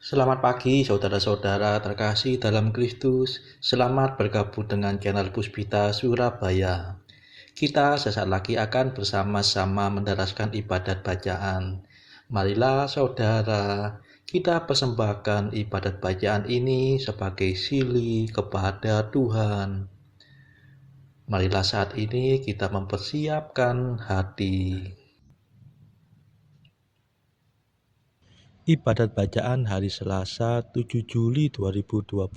Selamat pagi saudara-saudara terkasih dalam Kristus. Selamat bergabung dengan channel Puspita Surabaya. Kita sesaat lagi akan bersama-sama mendaraskan ibadat bacaan. Marilah saudara, kita persembahkan ibadat bacaan ini sebagai sili kepada Tuhan. Marilah saat ini kita mempersiapkan hati. Ibadat bacaan hari Selasa 7 Juli 2026,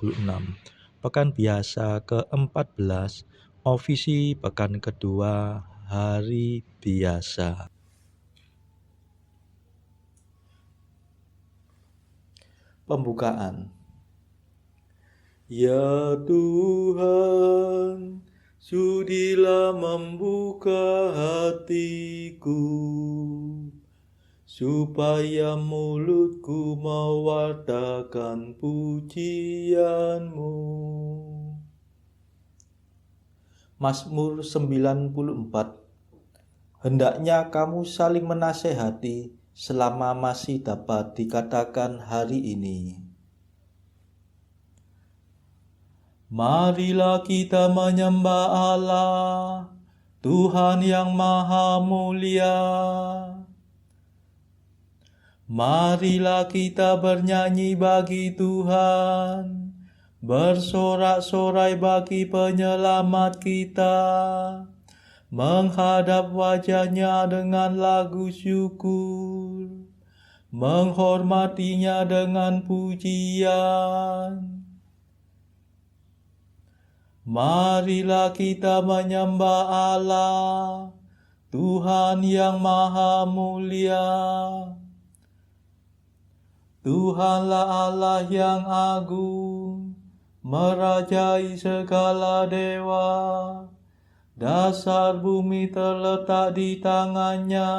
Pekan Biasa ke-14, Ofisi Pekan Kedua, Hari Biasa. Pembukaan. Ya Tuhan, sudilah membuka hatiku, supaya mulutku mewartakan pujian-Mu. Mazmur 94. Hendaknya kamu saling menasehati selama masih dapat dikatakan hari ini. Marilah kita menyembah Allah, Tuhan yang Maha Mulia. Marilah kita bernyanyi bagi Tuhan, bersorak-sorai bagi penyelamat kita, menghadap wajah-Nya dengan lagu syukur, menghormati-Nya dengan pujian. Marilah kita menyembah Allah, Tuhan yang Maha Mulia. Tuhanlah Allah yang agung, merajai segala dewa. Dasar bumi terletak di tangan-Nya,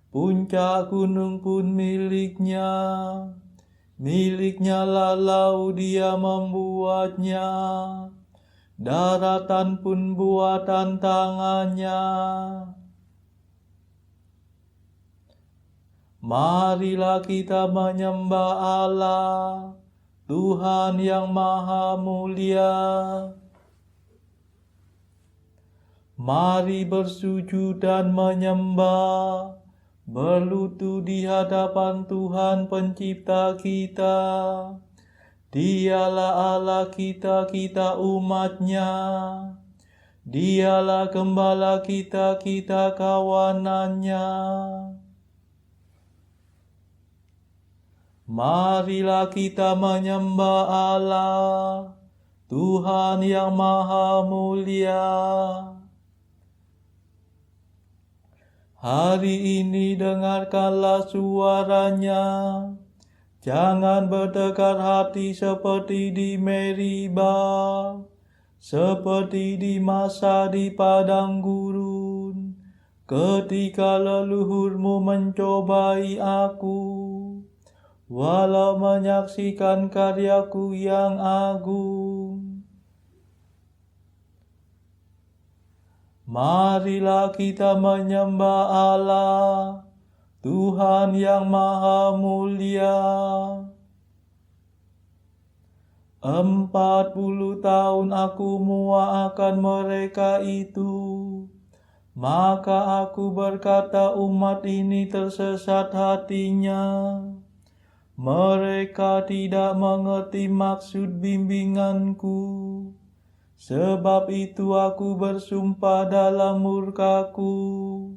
puncak gunung pun milik-Nya. Milik-Nya lah laut, Dia membuatnya, daratan pun buatan tangan-Nya. Marilah kita menyembah Allah, Tuhan yang Maha Mulia. Mari bersujud dan menyembah, berlutut di hadapan Tuhan Pencipta kita. Dialah Allah kita, kita umat-Nya. Dialah Gembala kita, kita kawanan-Nya. Marilah kita menyembah Allah, Tuhan yang Maha Mulia. Hari ini dengarkanlah suara-Nya. Jangan bertekar hati seperti di Meriba, seperti di masa di padang gurun, ketika leluhurmu mencobai aku, walau menyaksikan karyaku yang agung. Marilah kita menyembah Allah, Tuhan yang Maha Mulia. 40 tahun aku muak akan mereka itu, maka aku berkata umat ini tersesat hatinya. Mereka tidak mengerti maksud bimbinganku. Sebab itu aku bersumpah dalam murkaku,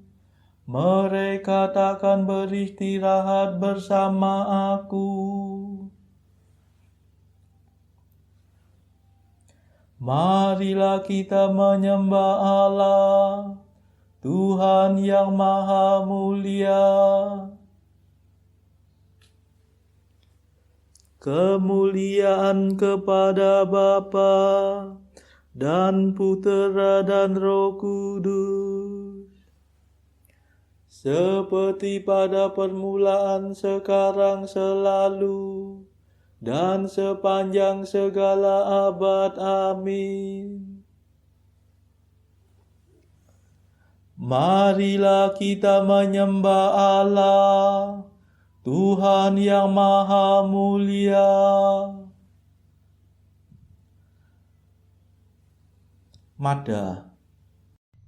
mereka takkan beristirahat bersama aku. Marilah kita menyembah Allah, Tuhan yang Maha Mulia. Kemuliaan kepada Bapa dan Putera dan Roh Kudus, seperti pada permulaan, sekarang, selalu, dan sepanjang segala abad. Amin. Marilah kita menyembah Allah, Tuhan yang Maha Mulia. Mada.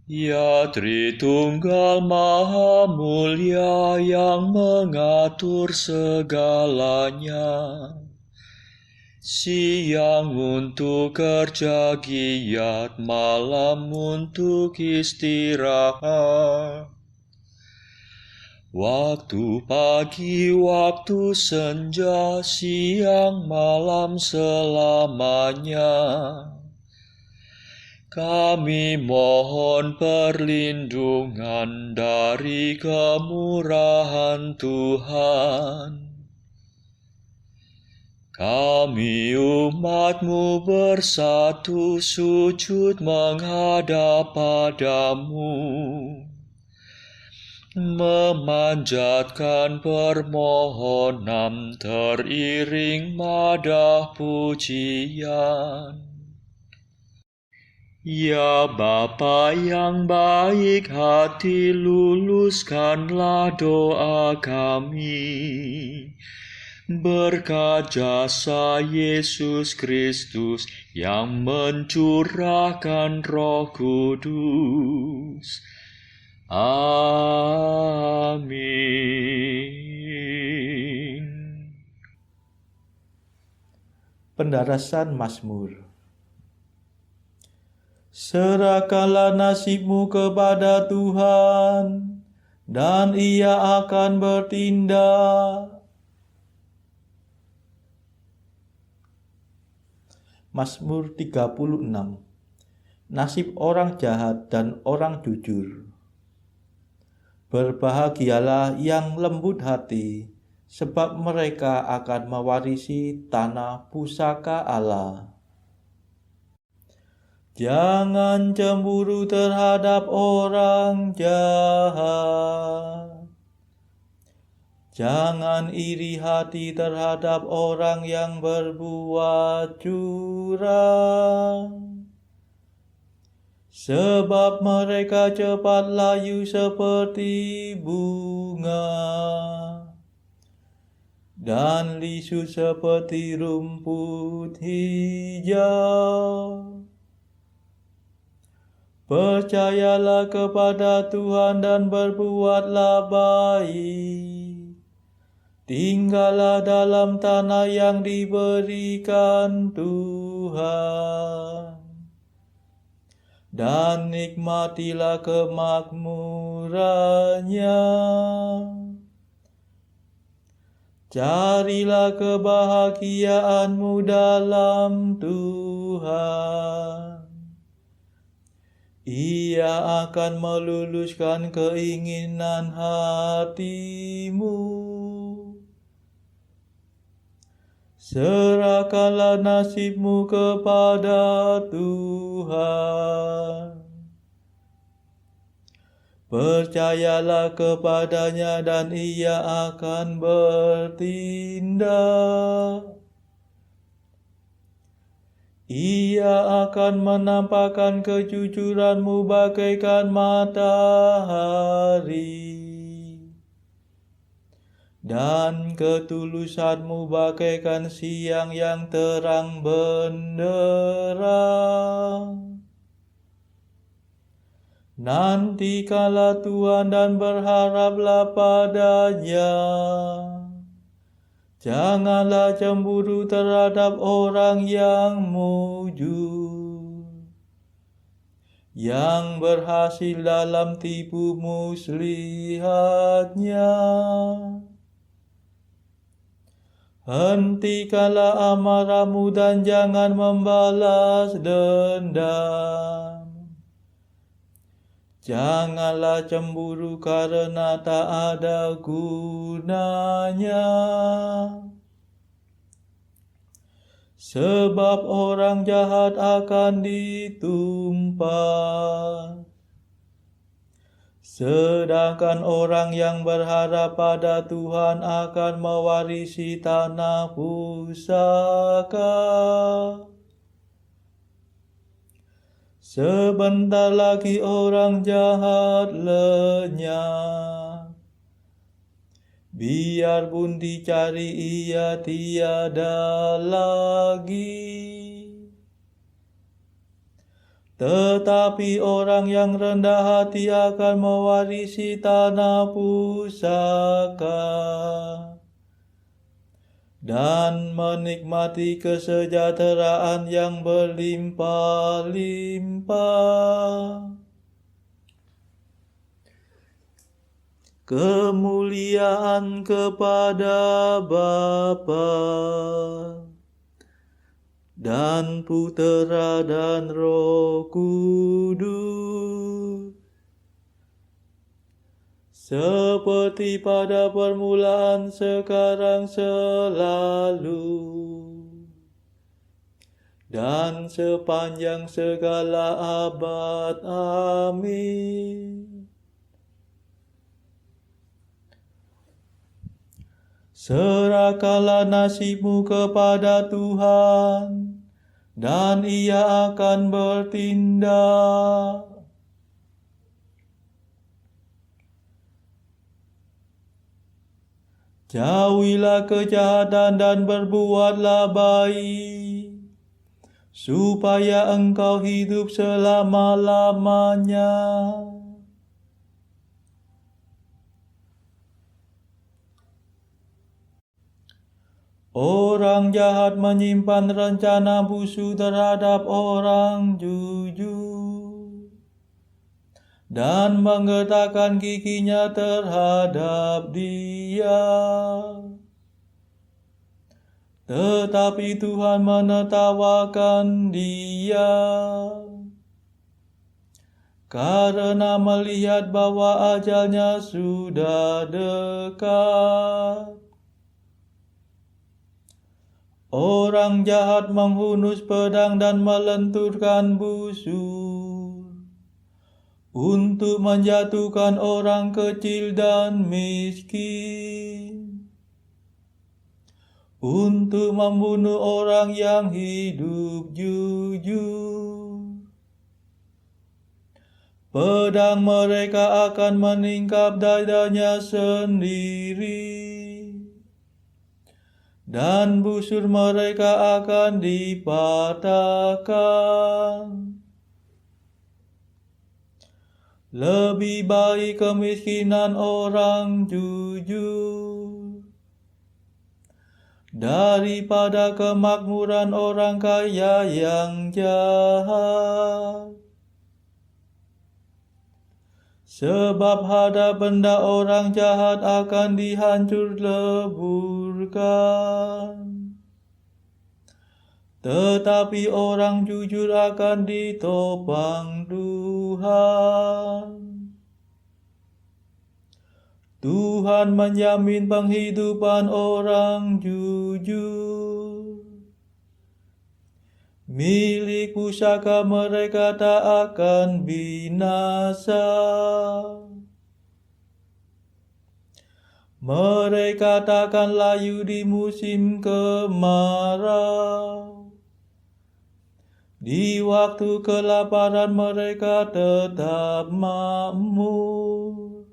Ya Tritunggal Maha Mulia yang mengatur segalanya. Siang untuk kerja giat, malam untuk istirahat. Waktu pagi, waktu senja, siang malam selamanya. Kami mohon perlindungan dari kemurahan Tuhan. Kami umat-Mu bersatu sujud menghadap padamu, memanjatkan permohonan teriring madah pujian. Ya Bapa yang baik hati, luluskanlah doa kami. Berkat jasa Yesus Kristus yang mencurahkan Roh Kudus. Amin. Pendarasan Mazmur. Serahkanlah nasibmu kepada Tuhan, dan Ia akan bertindak. Mazmur 36. Nasib orang jahat dan orang jujur. Berbahagialah yang lembut hati, sebab mereka akan mewarisi tanah pusaka Allah. Jangan cemburu terhadap orang jahat. Jangan iri hati terhadap orang yang berbuat curang. Sebab mereka cepat layu seperti bunga, dan lisu seperti rumput hijau. Percayalah kepada Tuhan dan berbuatlah baik. Tinggallah dalam tanah yang diberikan Tuhan, dan nikmatilah kemakmurannya. Carilah kebahagiaanmu dalam Tuhan. Ia akan meluluskan keinginan hatimu. Serahkanlah nasibmu kepada Tuhan. Percayalah kepadanya dan Ia akan bertindak. Ia akan menampakkan kejujuranmu bagaikan matahari, dan ketulusanmu bagaikan siang yang terang benderang. Nantikanlah Tuhan dan berharaplah padanya. Janganlah cemburu terhadap orang yang mujur, yang berhasil dalam tipu muslihatnya. Hentikanlah amarahmu dan jangan membalas dendam. Janganlah cemburu karena tak ada gunanya. Sebab orang jahat akan ditumpas, sedangkan orang yang berharap pada Tuhan akan mewarisi tanah pusaka. Sebentar lagi orang jahat lenyap, biarpun dicari ia tiada lagi. Tetapi orang yang rendah hati akan mewarisi tanah pusaka dan menikmati kesejahteraan yang berlimpah-limpah. Kemuliaan kepada Bapa dan Putera dan Roh Kudus, seperti pada permulaan, sekarang, selalu, dan sepanjang segala abad. Amin. Serahkanlah nasibmu kepada Tuhan, dan Ia akan bertindak. Jauhilah kejahatan dan berbuatlah baik, supaya engkau hidup selama-lamanya. Orang jahat menyimpan rencana busuk terhadap orang jujur dan menggetarkan giginya terhadap dia. Tetapi Tuhan menertawakan dia, karena melihat bahwa ajalnya sudah dekat. Orang jahat menghunus pedang dan melenturkan busur untuk menjatuhkan orang kecil dan miskin, untuk membunuh orang yang hidup jujur. Pedang mereka akan meningkap dadanya sendiri, dan busur mereka akan dipatahkan. Lebih baik kemiskinan orang jujur daripada kemakmuran orang kaya yang jahat. Sebab harta benda orang jahat akan dihancur leburkan, tetapi orang jujur akan ditopang Tuhan. Tuhan menjamin penghidupan orang jujur. Milik pusaka mereka tak akan binasa. Mereka takkan layu di musim kemarau. Di waktu kelaparan mereka tetap makmur.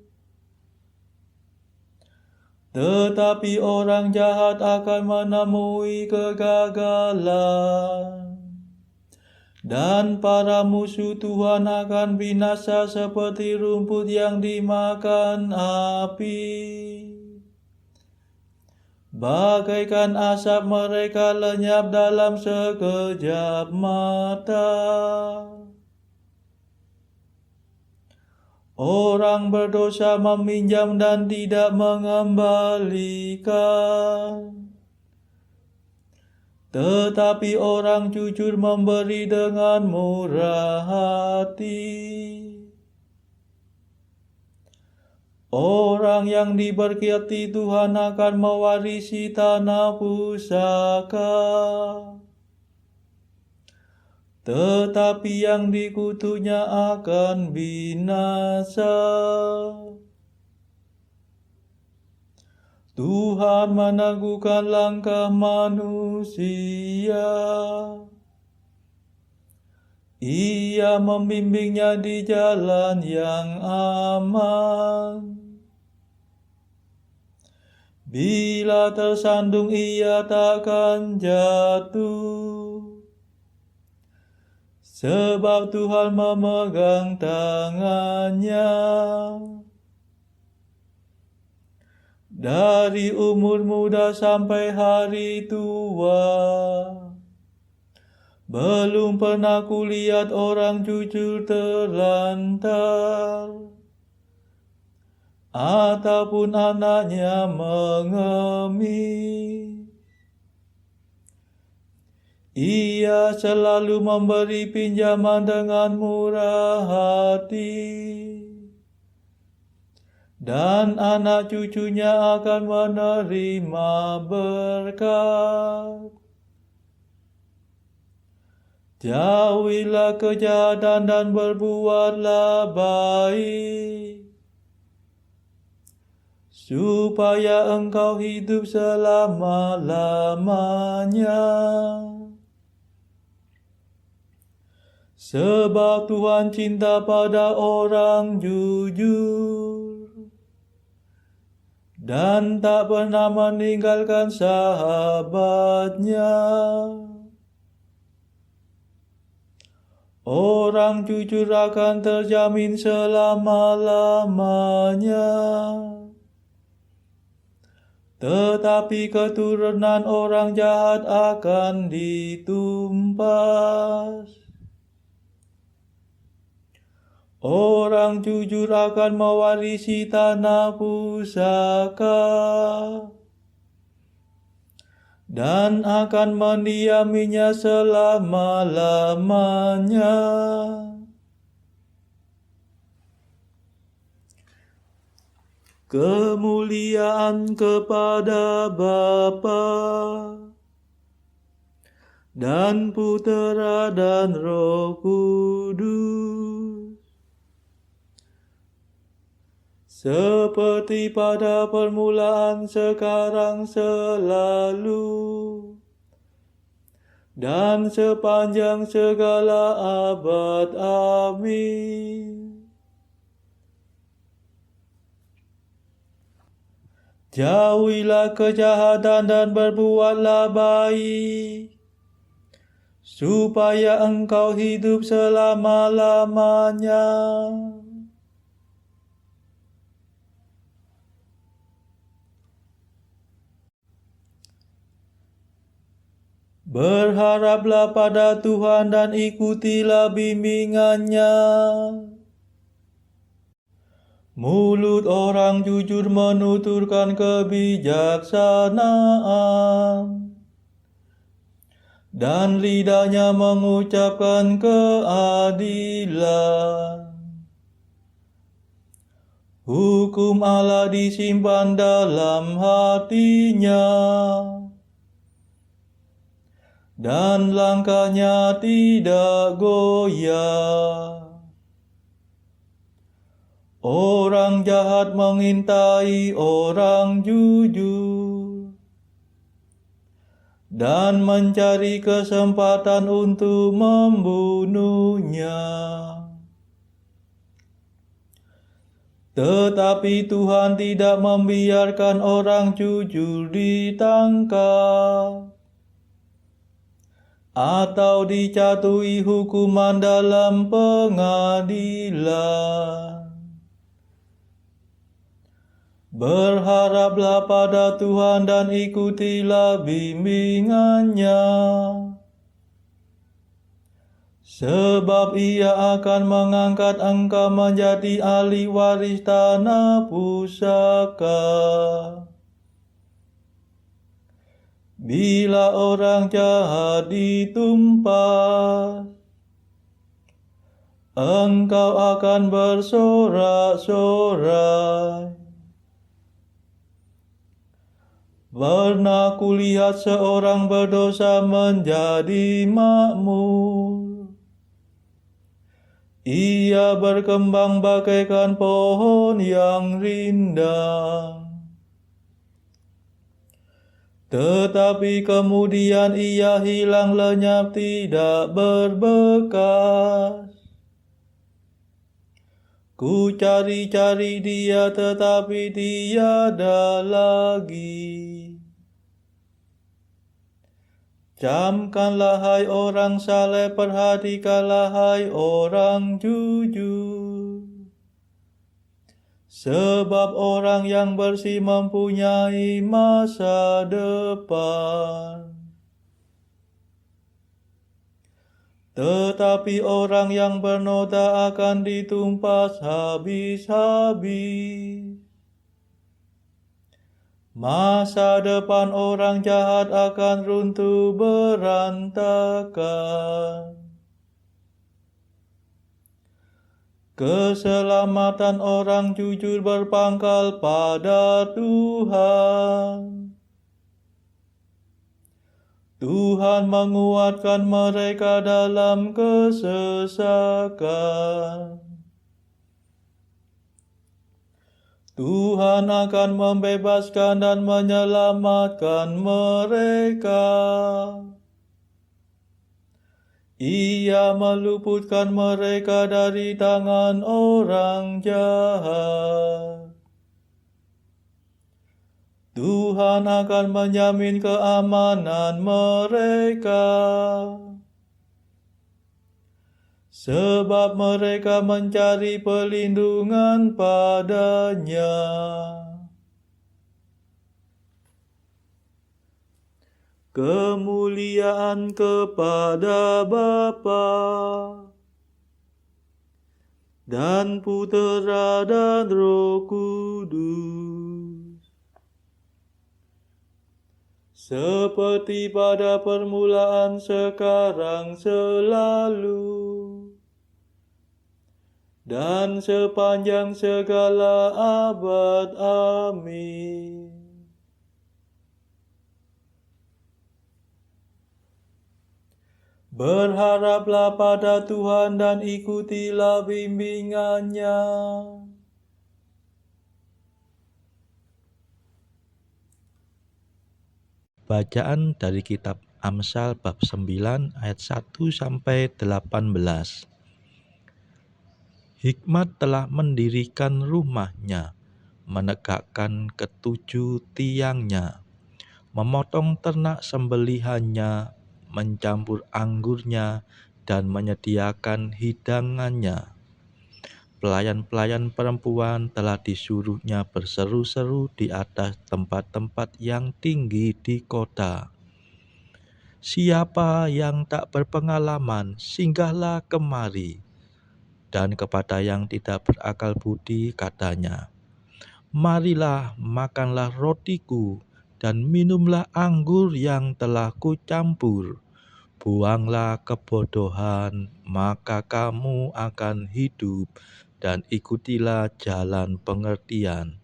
Tetapi orang jahat akan menemui kegagalan, dan para musuh Tuhan akan binasa seperti rumput yang dimakan api. Bagaikan asap mereka lenyap dalam sekejap mata. Orang berdosa meminjam dan tidak mengembalikan, tetapi orang jujur memberi dengan murah hati. Orang yang diberkati Tuhan akan mewarisi tanah pusaka, tetapi yang dikutunya akan binasa. Tuhan meneguhkan langkah manusia. Ia membimbingnya di jalan yang aman. Bila tersandung ia takkan jatuh, sebab Tuhan memegang tangannya. Dari umur muda sampai hari tua, belum pernah kulihat orang jujur terlantar, ataupun anaknya mengemis. Ia selalu memberi pinjaman dengan murah hati, dan anak cucunya akan menerima berkat. Jauhilah kejahatan dan berbuatlah baik, supaya engkau hidup selama-lamanya. Sebab Tuhan cinta pada orang jujur, dan tak pernah meninggalkan sahabatnya. Orang jujur akan terjamin selama-lamanya, tetapi keturunan orang jahat akan ditumpas. Orang jujur akan mewarisi tanah pusaka, dan akan mendiaminya selama-lamanya. Kemuliaan kepada Bapa dan Putera dan Roh Kudus, seperti pada permulaan, sekarang, selalu, dan sepanjang segala abad. Amin. Jauhilah kejahatan dan berbuatlah baik, supaya engkau hidup selama-lamanya. Berharaplah pada Tuhan dan ikutilah bimbingannya. Mulut orang jujur menuturkan kebijaksanaan, dan lidahnya mengucapkan keadilan. Hukum Allah disimpan dalam hatinya, dan langkahnya tidak goyah. Orang jahat mengintai orang jujur, dan mencari kesempatan untuk membunuhnya. Tetapi Tuhan tidak membiarkan orang jujur ditangkap, atau dijatuhi hukuman dalam pengadilan. Berharaplah pada Tuhan dan ikutilah bimbingannya, sebab Ia akan mengangkat engkau menjadi ahli waris tanah pusaka. Bila orang jahat ditumpas, engkau akan bersorak-sorai. Pernah kulihat seorang berdosa menjadi makmur. Ia berkembang bagaikan pohon yang rindang. Tetapi kemudian ia hilang lenyap, tidak berbekas. Ku cari-cari dia tetapi tiada lagi. Camkanlah hai orang saleh, perhatikanlah hai orang jujur. Sebab orang yang bersih mempunyai masa depan. Tetapi orang yang bernoda akan ditumpas habis-habis. Masa depan orang jahat akan runtuh berantakan. Keselamatan orang jujur berpangkal pada Tuhan. Tuhan menguatkan mereka dalam kesesakan. Tuhan akan membebaskan dan menyelamatkan mereka. Ia meluputkan mereka dari tangan orang jahat. Tuhan akan menjamin keamanan mereka. Sebab mereka mencari perlindungan padanya. Kemuliaan kepada Bapa dan Putera dan Roh Kudus, seperti pada permulaan, sekarang, selalu, dan sepanjang segala abad. Amin. Berharaplah pada Tuhan dan ikutilah bimbingannya. Bacaan dari kitab Amsal bab 9 ayat 1 sampai 18. Hikmat telah mendirikan rumahnya, menegakkan ketujuh tiangnya, memotong ternak sembelihannya, mencampur anggurnya, dan menyediakan hidangannya. Pelayan-pelayan perempuan telah disuruhnya berseru-seru di atas tempat-tempat yang tinggi di kota. Siapa yang tak berpengalaman, singgahlah kemari. Dan kepada yang tidak berakal budi katanya, marilah makanlah rotiku dan minumlah anggur yang telah kucampur. Buanglah kebodohan, maka kamu akan hidup, dan ikutilah jalan pengertian.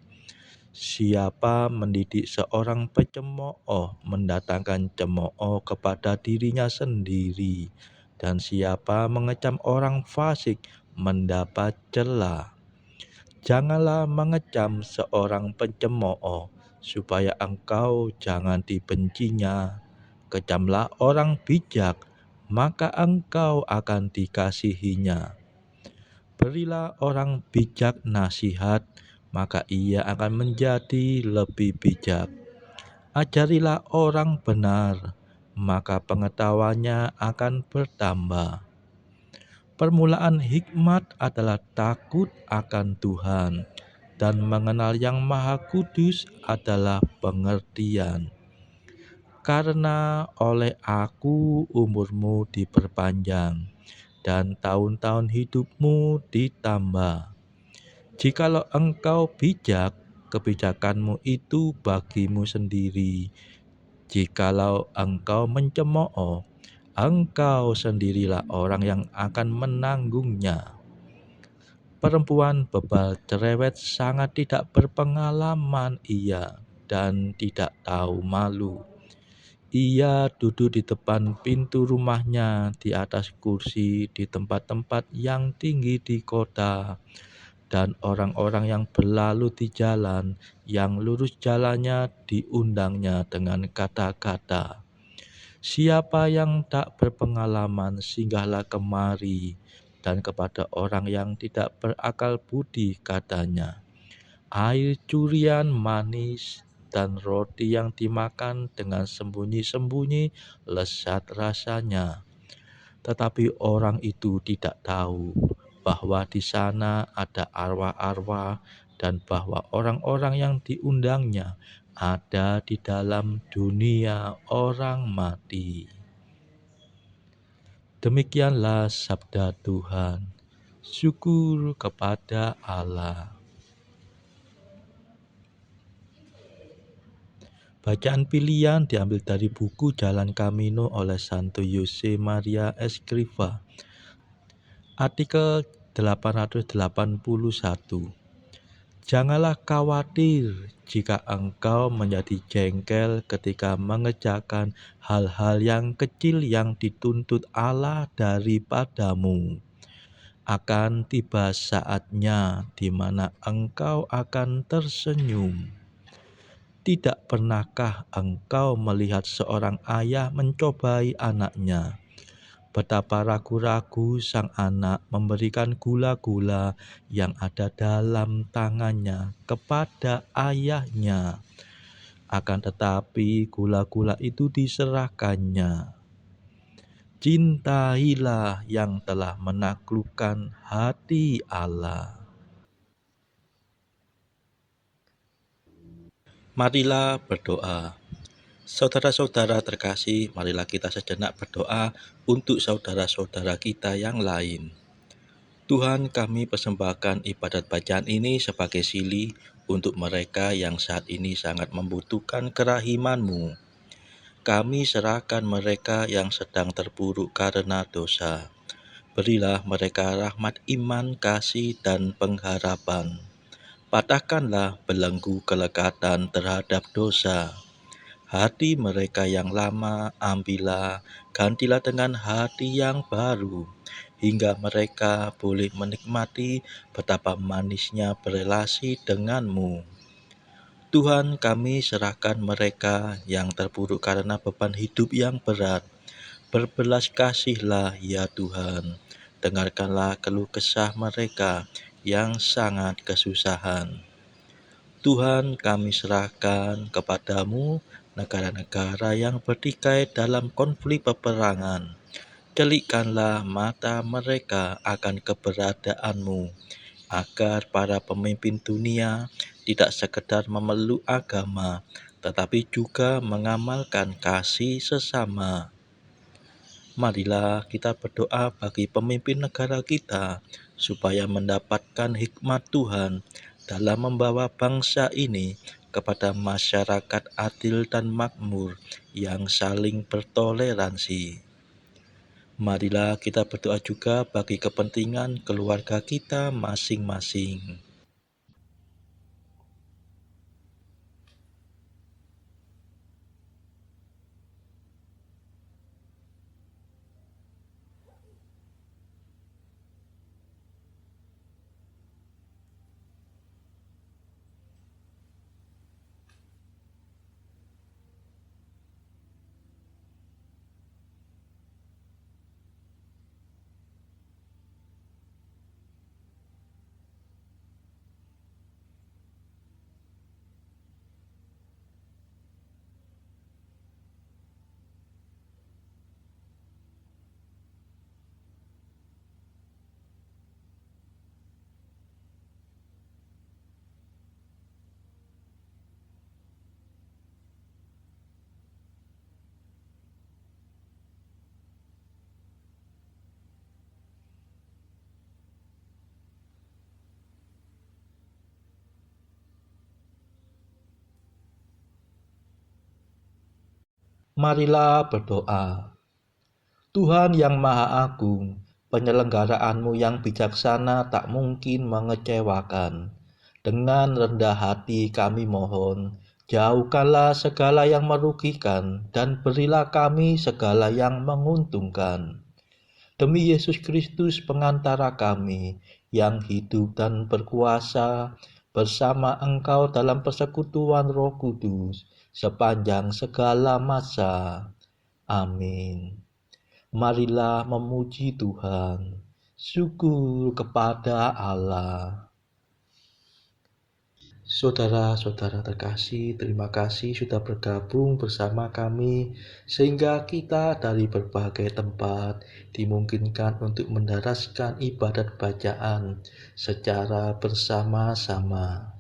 Siapa mendidik seorang pencemooh mendatangkan cemooh kepada dirinya sendiri, dan siapa mengecam orang fasik mendapat cela. Janganlah mengecam seorang pencemooh, supaya engkau jangan dibencinya. Kecamlah orang bijak, maka engkau akan dikasihinya. Berilah orang bijak nasihat, maka ia akan menjadi lebih bijak. Ajarilah orang benar, maka pengetahuannya akan bertambah. Permulaan hikmat adalah takut akan Tuhan, dan mengenal Yang Maha Kudus adalah pengertian. Karena oleh aku umurmu diperpanjang, dan tahun-tahun hidupmu ditambah. Jikalau engkau bijak, kebijakanmu itu bagimu sendiri. Jikalau engkau mencemooh, engkau sendirilah orang yang akan menanggungnya. Perempuan bebal cerewet sangat tidak berpengalaman ia, dan tidak tahu malu. Ia duduk di depan pintu rumahnya, di atas kursi, di tempat-tempat yang tinggi di kota. Dan orang-orang yang berlalu di jalan, yang lurus jalannya, diundangnya dengan kata-kata, siapa yang tak berpengalaman, singgahlah kemari. dan kepada orang yang tidak berakal budi katanya, air curian manis dan roti yang dimakan dengan sembunyi-sembunyi lezat rasanya. Tetapi orang itu tidak tahu bahwa di sana ada arwah-arwah dan bahwa orang-orang yang diundangnya ada di dalam dunia orang mati. Demikianlah sabda Tuhan. Syukur kepada Allah. Bacaan pilihan diambil dari buku Jalan Camino oleh Santo Jose Maria Escrivá. Artikel 881. Janganlah khawatir jika engkau menjadi jengkel ketika mengerjakan hal-hal yang kecil yang dituntut Allah daripadamu. Akan tiba saatnya di mana engkau akan tersenyum. Tidak pernahkah engkau melihat seorang ayah mencobai anaknya? Betapa ragu-ragu sang anak memberikan gula-gula yang ada dalam tangannya kepada ayahnya. Akan tetapi gula-gula itu diserahkannya. Cintailah yang telah menaklukkan hati Allah. Marilah berdoa. Saudara-saudara terkasih, marilah kita sejenak berdoa untuk saudara-saudara kita yang lain. Tuhan, kami persembahkan ibadat bacaan ini sebagai sili untuk mereka yang saat ini sangat membutuhkan kerahiman-Mu. Kami serahkan mereka yang sedang terpuruk karena dosa. Berilah mereka rahmat iman, kasih, dan pengharapan. Patahkanlah belenggu kelekatan terhadap dosa. Hati mereka yang lama ambillah, gantilah dengan hati yang baru, hingga mereka boleh menikmati betapa manisnya berelasi denganmu. Tuhan, kami serahkan mereka yang terpuruk karena beban hidup yang berat. Berbelas kasihlah ya Tuhan, dengarkanlah keluh kesah mereka yang sangat kesusahan. Tuhan, kami serahkan kepadamu negara-negara yang bertikai dalam konflik peperangan. Celikkanlah mata mereka akan keberadaanmu, agar para pemimpin dunia tidak sekedar memeluk agama, tetapi juga mengamalkan kasih sesama. Marilah kita berdoa bagi pemimpin negara kita, supaya mendapatkan hikmat Tuhan dalam membawa bangsa ini kepada masyarakat adil dan makmur yang saling bertoleransi. Marilah kita berdoa juga bagi kepentingan keluarga kita masing-masing. Marilah berdoa. Tuhan yang Maha Agung, penyelenggaraanmu yang bijaksana tak mungkin mengecewakan. Dengan rendah hati kami mohon, jauhkanlah segala yang merugikan dan berilah kami segala yang menguntungkan. Demi Yesus Kristus pengantara kami, yang hidup dan berkuasa bersama Engkau dalam persekutuan Roh Kudus, sepanjang segala masa. Amin. Marilah memuji Tuhan. Syukur kepada Allah. Saudara-saudara terkasih, terima kasih sudah bergabung bersama kami sehingga kita dari berbagai tempat dimungkinkan untuk mendaraskan ibadat bacaan secara bersama-sama.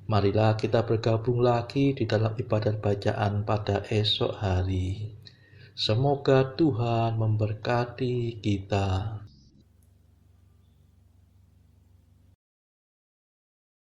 Marilah kita bergabung lagi di dalam ibadat bacaan pada esok hari. Semoga Tuhan memberkati kita.